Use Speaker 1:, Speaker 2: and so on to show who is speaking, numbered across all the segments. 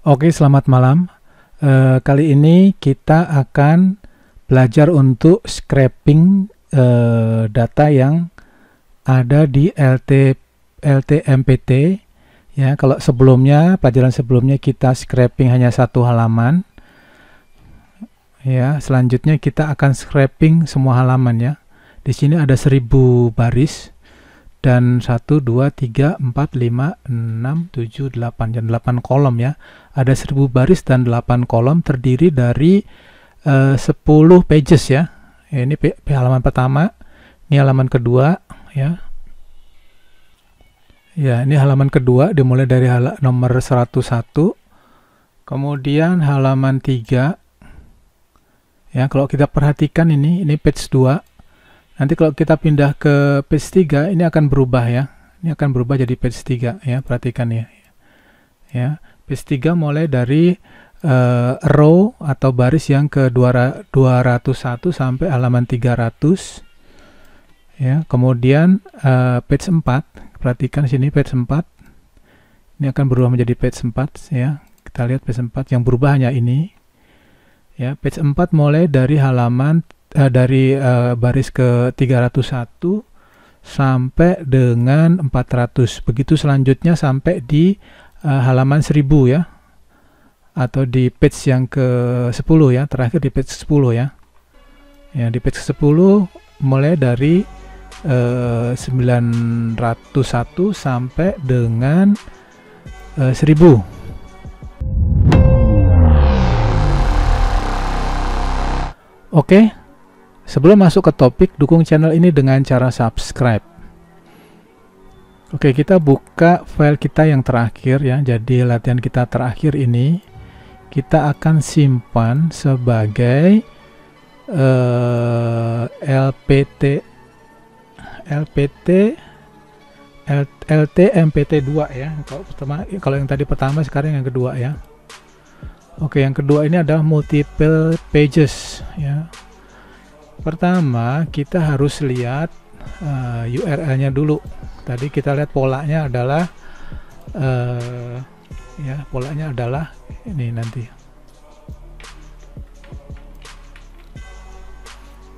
Speaker 1: Oke, selamat malam. Kali ini kita akan belajar untuk scraping data yang ada di LTMPT. Ya, kalau pelajaran sebelumnya kita scraping hanya satu halaman. Ya, selanjutnya kita akan scraping semua halaman ya. Di sini ada 1000 baris. Dan 1, 2, 3, 4, 5, 6, 7, 8 dan 8 kolom ya. Ada 1000 baris dan 8 kolom terdiri dari 10 pages ya. Ini halaman pertama, ini halaman kedua ya. Ya, ini halaman kedua dimulai dari nomor 101. Kemudian halaman 3. Ya, kalau kita perhatikan ini page 2. Nanti kalau kita pindah ke page 3, ini akan berubah ya. Ini akan berubah jadi page 3 ya, perhatikan ya. Ya, page 3 mulai dari row atau baris yang ke 201 sampai halaman 300. Ya, kemudian page 4, perhatikan sini page 4. Ini akan berubah menjadi page 4 ya. Kita lihat page 4 yang berubah hanya ini. Ya, page 4 mulai dari halaman baris ke 301 sampai dengan 400. Begitu selanjutnya sampai di halaman 1000 ya. Atau di page yang ke 10 ya, terakhir di page 10 ya. Ya, di page 10 mulai dari 901 sampai dengan 1000. Oke. Sebelum masuk ke topik, dukung channel ini dengan cara subscribe. Oke, kita buka file kita yang terakhir ya. Jadi latihan kita terakhir ini kita akan simpan sebagai LTMPT2 ya. Kalau yang tadi pertama, sekarang yang kedua ya. Oke, yang kedua ini adalah multiple pages ya. Pertama, kita harus lihat URL-nya dulu. Tadi kita lihat polanya adalah polanya adalah ini nanti.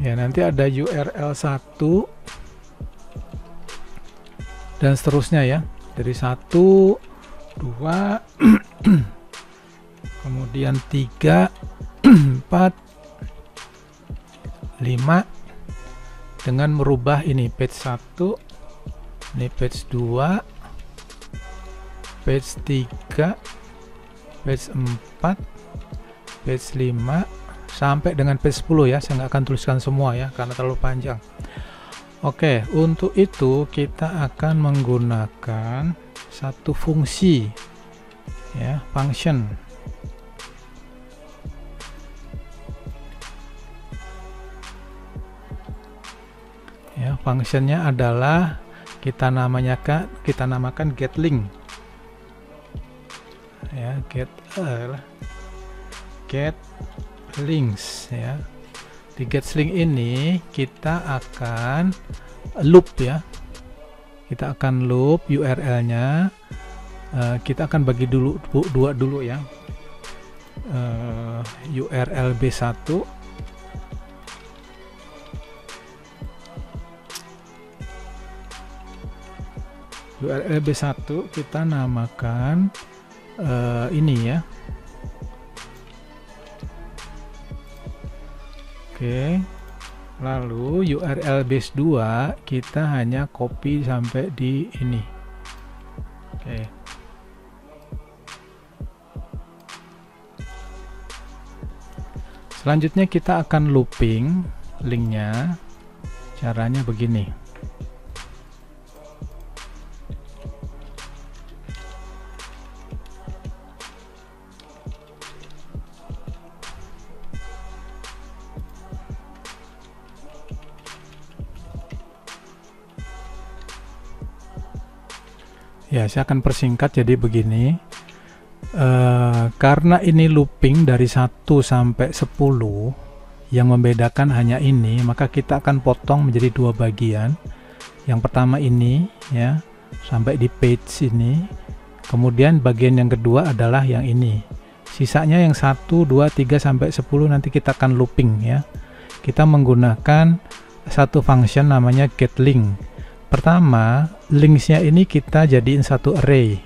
Speaker 1: Ya, nanti ada URL 1 dan seterusnya ya. Dari 1, 2 kemudian 3, 4, 5 dengan merubah ini page 1, ini page 2, page 3, page 4, page 5 sampai dengan page 10 ya. Saya nggak akan tuliskan semua ya karena terlalu panjang. Oke, untuk itu kita akan menggunakan satu fungsi ya, function. Ya, fungsinya adalah kita namakan getLink. Ya, getLinks ya. Di getLink ini kita akan loop ya. Kita akan loop URL-nya. Kita akan bagi dua dulu ya. URL B1 URL B1 kita namakan ini ya. Oke. Lalu URL base 2 kita hanya copy sampai di ini. Oke. Selanjutnya kita akan looping linknya. Caranya begini. Ya, saya akan persingkat jadi begini. Karena ini looping dari 1 sampai 10, yang membedakan hanya ini, maka kita akan potong menjadi 2 bagian. Yang pertama ini ya, sampai di page ini. Kemudian bagian yang kedua adalah yang ini. Sisanya yang 1, 2, 3 sampai 10 nanti kita akan looping ya. Kita menggunakan satu function namanya getLink. Pertama, linksnya ini kita jadiin satu array.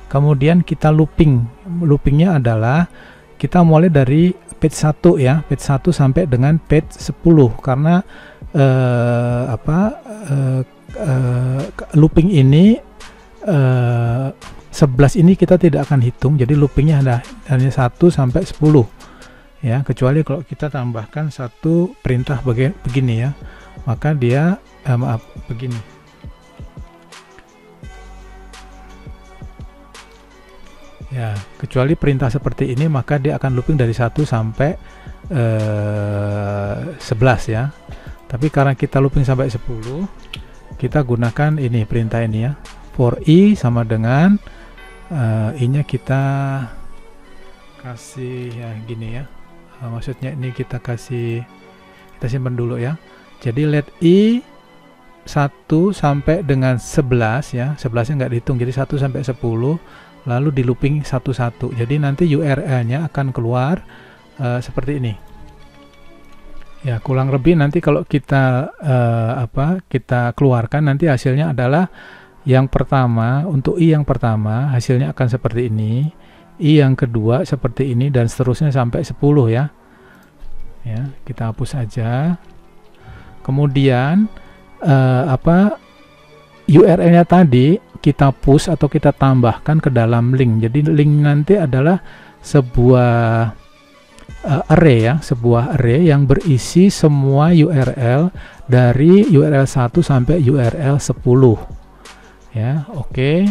Speaker 1: Kemudian kita looping. Loopingnya adalah kita mulai dari page 1 ya, page 1 sampai dengan page 10 karena looping ini 11 ini kita tidak akan hitung, jadi loopingnya hanya 1 sampai 10 ya, kecuali kalau kita tambahkan satu perintah begini ya, maka dia begini ya, kecuali perintah seperti ini maka dia akan looping dari 1 sampai 11 ya. Tapi karena kita looping sampai 10, kita gunakan ini perintah ini ya, for i sama dengan i nya kita kasih ya gini ya, maksudnya ini kita simpan dulu ya. Jadi let i 1 sampai dengan 11 ya, 11 nya nggak dihitung, jadi 1 sampai 10 lalu di looping satu-satu, jadi nanti URL nya akan keluar seperti ini ya, kurang lebih nanti kalau kita kita keluarkan nanti hasilnya adalah yang pertama, untuk i yang pertama hasilnya akan seperti ini, i yang kedua seperti ini, dan seterusnya sampai 10 ya. Ya, kita hapus aja. Kemudian URL-nya tadi kita push atau kita tambahkan ke dalam link. Jadi link nanti adalah sebuah array ya, sebuah array yang berisi semua URL dari URL 1 sampai URL 10 ya. Oke,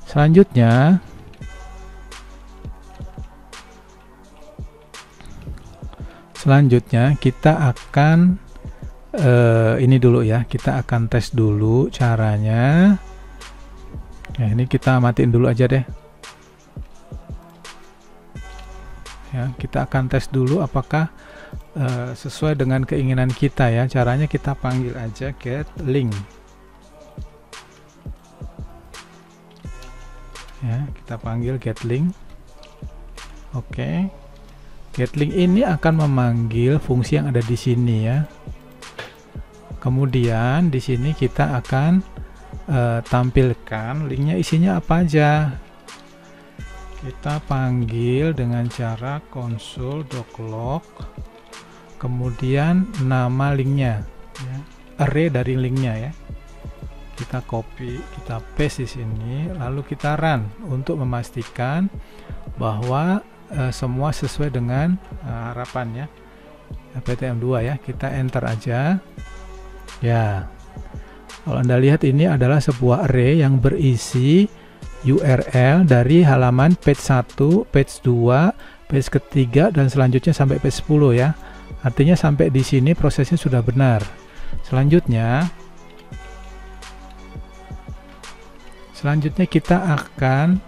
Speaker 1: selanjutnya kita akan ini dulu ya, kita akan tes dulu caranya ya. Ini kita matiin dulu aja deh ya, kita akan tes dulu apakah sesuai dengan keinginan kita ya. Caranya kita panggil aja getLink ya, kita panggil getLink. Oke, getLink ini akan memanggil fungsi yang ada di sini ya. Kemudian di sini kita akan tampilkan linknya, isinya apa aja. Kita panggil dengan cara console.log, kemudian nama linknya ya, array dari linknya ya. Kita copy, kita paste di sini, lalu kita run untuk memastikan bahwa semua sesuai dengan harapannya PTM2 ya. Kita enter aja ya. Kalau Anda lihat ini adalah sebuah array yang berisi URL dari halaman page 1, page 2, page ketiga, dan selanjutnya sampai page 10 ya. Artinya sampai di sini prosesnya sudah benar. Selanjutnya kita akan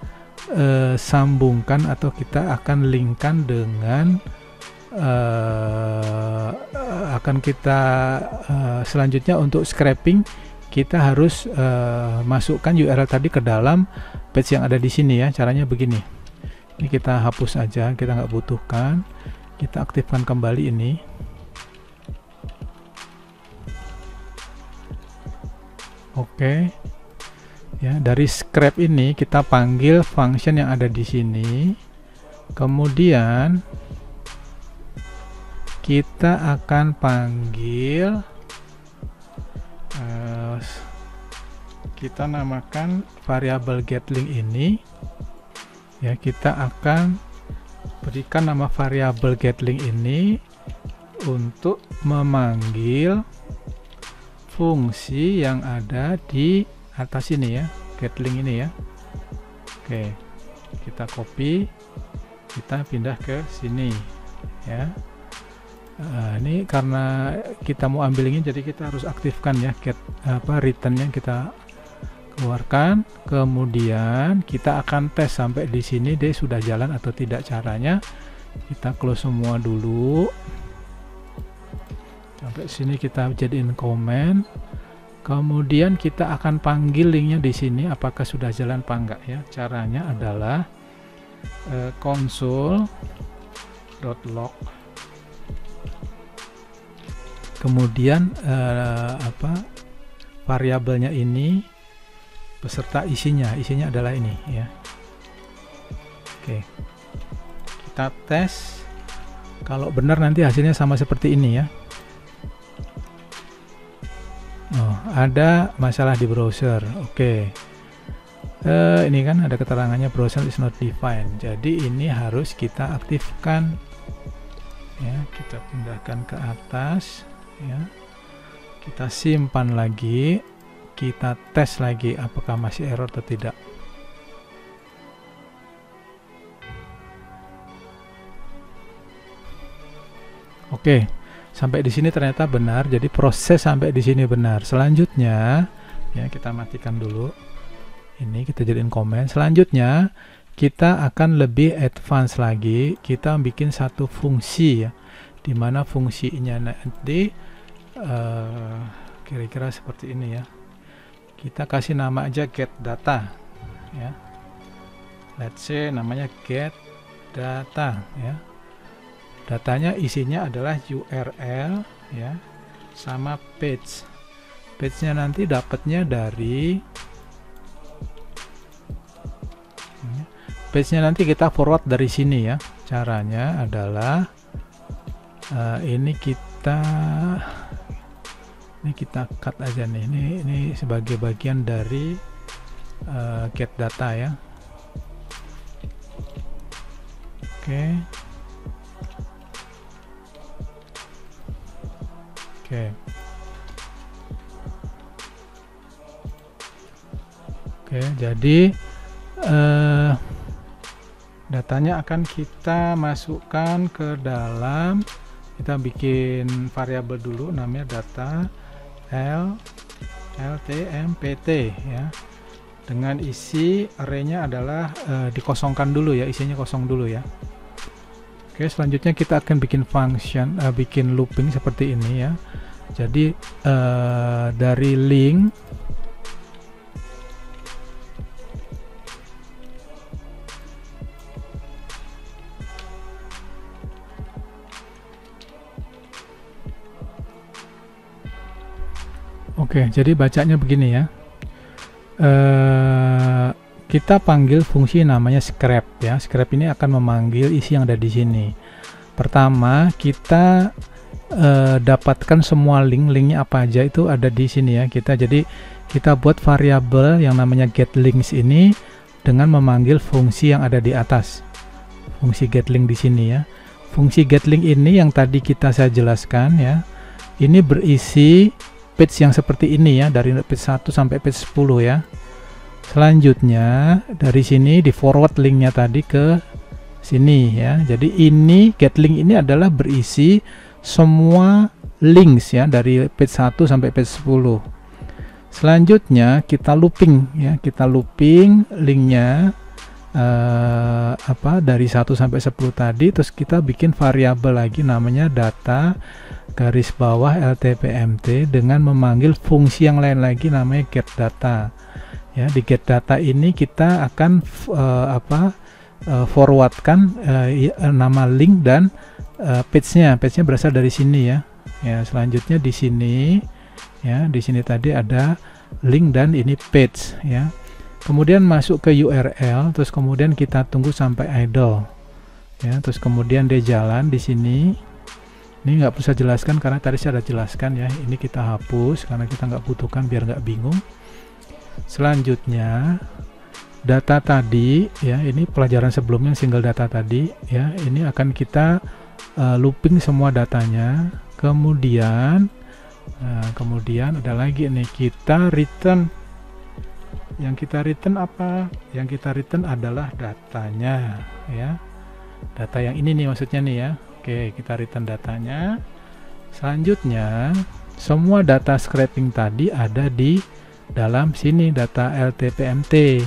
Speaker 1: sambungkan atau kita akan linkkan dengan selanjutnya untuk scraping kita harus masukkan URL tadi ke dalam page yang ada di sini ya. Caranya begini, ini kita hapus aja, kita nggak butuhkan, kita aktifkan kembali ini. Oke ya, dari scrap ini kita panggil function yang ada di sini, kemudian kita akan panggil kita namakan variabel getLink ini ya. Kita akan berikan nama variabel getLink ini untuk memanggil fungsi yang ada di atas ini ya, getLink ini ya. Oke, kita copy, kita pindah ke sini ya. Ini karena kita mau ambil ini, jadi kita harus aktifkan ya returnnya kita keluarkan. Kemudian kita akan tes sampai di sini dia sudah jalan atau tidak. Caranya kita close semua dulu sampai sini, kita jadiin comment, Kemudian kita akan panggil linknya di sini, apakah sudah jalan apa enggak ya. Caranya adalah console.log, kemudian variabelnya ini beserta isinya adalah ini ya. Oke, kita tes, kalau benar nanti hasilnya sama seperti ini ya. Oh, ada masalah di browser. Oke. Ini kan ada keterangannya browser is not defined. Jadi ini harus kita aktifkan. Ya, kita pindahkan ke atas ya. Kita simpan lagi. Kita tes lagi apakah masih error atau tidak. Oke. Sampai di sini ternyata benar, jadi proses sampai di sini benar. Selanjutnya, ya kita matikan dulu. Ini kita jadiin komen. Selanjutnya, kita akan lebih advance lagi. Kita bikin satu fungsi ya, dimana fungsinya nanti kira-kira seperti ini ya. Kita kasih nama aja get data ya. Let's say namanya get data ya. Datanya isinya adalah URL ya, sama page. Page-nya nanti dapatnya dari nanti kita forward dari sini ya. Caranya adalah ini kita cut aja nih. Ini sebagai bagian dari get data ya. Oke. Oke, jadi datanya akan kita masukkan ke dalam, kita bikin variabel dulu namanya data ltmpt ya, dengan isi arraynya adalah dikosongkan dulu ya, isinya kosong dulu ya. Oke, selanjutnya kita akan bikin function, bikin looping seperti ini ya. Jadi dari link Oke, jadi bacanya begini ya. Kita panggil fungsi namanya scrap ya. Scrap ini akan memanggil isi yang ada di sini. Pertama, kita dapatkan semua linknya apa aja itu ada di sini ya. Kita buat variabel yang namanya getLinks ini dengan memanggil fungsi yang ada di atas. Fungsi getLink di sini ya. Fungsi getLink ini yang tadi saya jelaskan ya. Ini berisi page yang seperti ini ya, dari page 1 sampai page 10 ya. Selanjutnya dari sini di forward linknya tadi ke sini ya. Jadi ini getLink ini adalah berisi semua links ya, dari page 1 sampai page 10. Selanjutnya kita looping ya, kita looping linknya dari 1 sampai 10 tadi, terus kita bikin variabel lagi namanya data garis bawah ltpmt dengan memanggil fungsi yang lain lagi namanya get data ya. Di get data ini kita akan forwardkan nama link dan page-nya berasal dari sini ya. Selanjutnya di sini ya, di sini tadi ada link dan ini page ya. Kemudian masuk ke URL, terus kemudian kita tunggu sampai idle ya, terus kemudian dia jalan di sini. Ini nggak usah jelaskan karena tadi saya sudah jelaskan ya. Ini kita hapus karena kita nggak butuhkan biar nggak bingung. Selanjutnya data tadi ya, ini pelajaran sebelumnya single data tadi ya, ini akan kita looping semua datanya. Kemudian ada lagi nih, kita return. Yang kita return apa? Yang kita return adalah datanya ya. Data yang ini nih maksudnya nih ya. Oke, kita return datanya. Selanjutnya semua data scraping tadi ada di dalam sini, data ltpmt.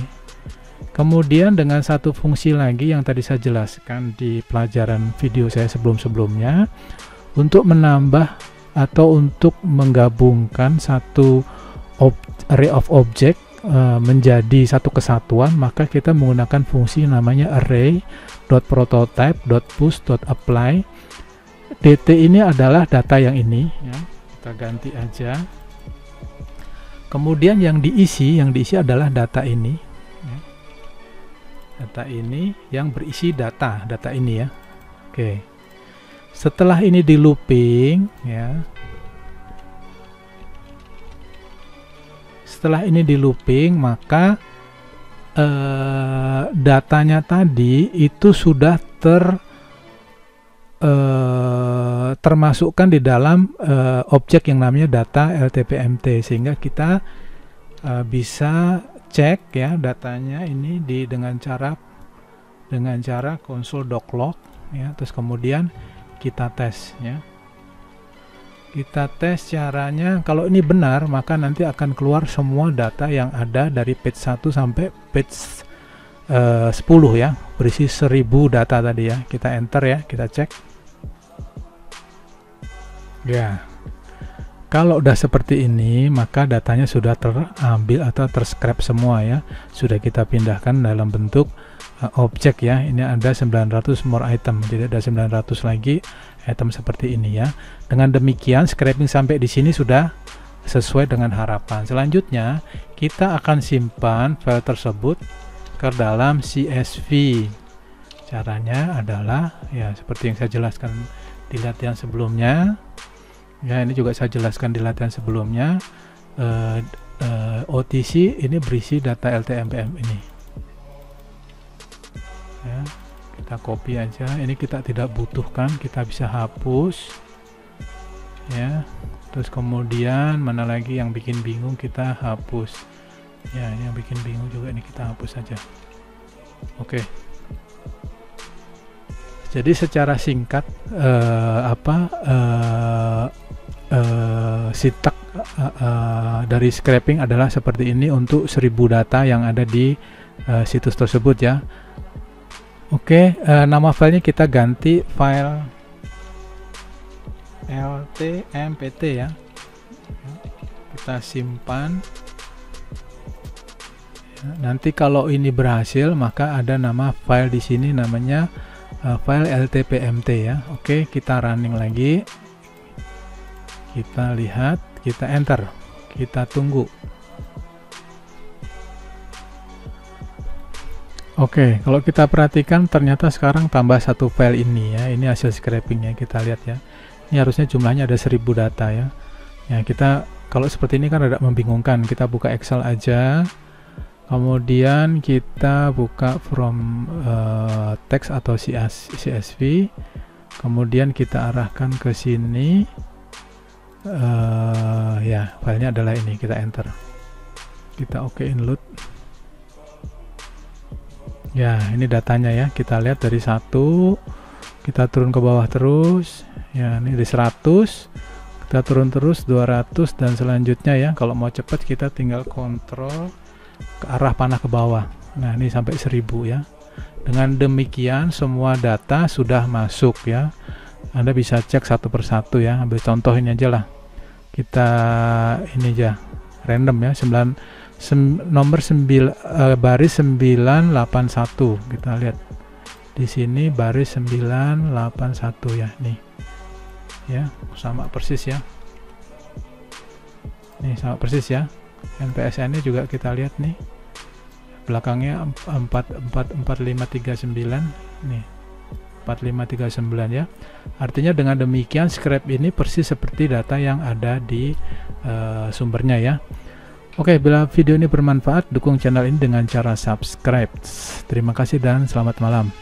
Speaker 1: Kemudian dengan satu fungsi lagi yang tadi saya jelaskan di pelajaran video saya sebelum-sebelumnya, untuk menambah atau untuk menggabungkan satu array of object menjadi satu kesatuan, maka kita menggunakan fungsi namanya array.prototype.push.apply. dt ini adalah data yang ini ya, kita ganti aja. Kemudian yang diisi adalah data ini ya. Data ini yang berisi data ini ya. Oke, setelah ini di looping ya, setelah ini di looping, maka datanya tadi itu sudah termasukkan di dalam objek yang namanya data LTPMT, sehingga kita bisa cek ya datanya ini dengan cara console.log ya, terus kemudian kita tes ya. Kita tes caranya, kalau ini benar maka nanti akan keluar semua data yang ada dari page 1 sampai page 10 ya, berisi 1000 data tadi ya. Kita enter ya, kita cek ya. Kalau udah seperti ini maka datanya sudah terambil atau terscrap semua ya, sudah kita pindahkan dalam bentuk objek ya. Ini ada 900 more item, tidak ada 900 lagi item seperti ini ya. Dengan demikian scraping sampai di sini sudah sesuai dengan harapan. Selanjutnya kita akan simpan file tersebut ke dalam CSV. Caranya adalah ya seperti yang saya jelaskan di latihan sebelumnya ya, ini juga saya jelaskan di latihan sebelumnya. OTC ini berisi data LTMPM ini ya. Kita copy aja, ini kita tidak butuhkan, kita bisa hapus ya. Terus kemudian mana lagi yang bikin bingung kita hapus ya, ini yang bikin bingung juga ini kita hapus saja. Oke, jadi secara singkat sintak dari scraping adalah seperti ini untuk 1000 data yang ada di situs tersebut ya. Oke, nama filenya kita ganti file LTMPT ya. Kita simpan. Nanti kalau ini berhasil maka ada nama file di sini namanya file LTPMT ya. Oke, kita running lagi. Kita lihat, kita enter. Kita tunggu. Oke, kalau kita perhatikan ternyata sekarang tambah satu file ini ya. Ini hasil scrapingnya, kita lihat ya. Ini harusnya jumlahnya ada 1000 data ya. Ya, kita kalau seperti ini kan agak membingungkan. Kita buka Excel aja. Kemudian kita buka from text atau CSV. Kemudian kita arahkan ke sini. Ya, filenya adalah ini, kita enter. Kita okein load. Ya, ini datanya ya. Kita lihat dari 1, kita turun ke bawah terus. Ya, ini dari 100, kita turun terus 200 dan selanjutnya ya. Kalau mau cepat kita tinggal kontrol ke arah panah ke bawah. Nah, ini sampai 1000 ya. Dengan demikian semua data sudah masuk ya. Anda bisa cek satu persatu ya. Ambil contoh ini aja lah. Kita ini aja random ya, nomor baris 981. Kita lihat di sini baris 981 ya, nih ya, sama persis ya, nih sama persis ya. NPSN nya juga kita lihat nih, belakangnya 4539 nih, 4539 ya. Artinya dengan demikian scrap ini persis seperti data yang ada di sumbernya ya. Oke, bila video ini bermanfaat, dukung channel ini dengan cara subscribe. Terima kasih dan selamat malam.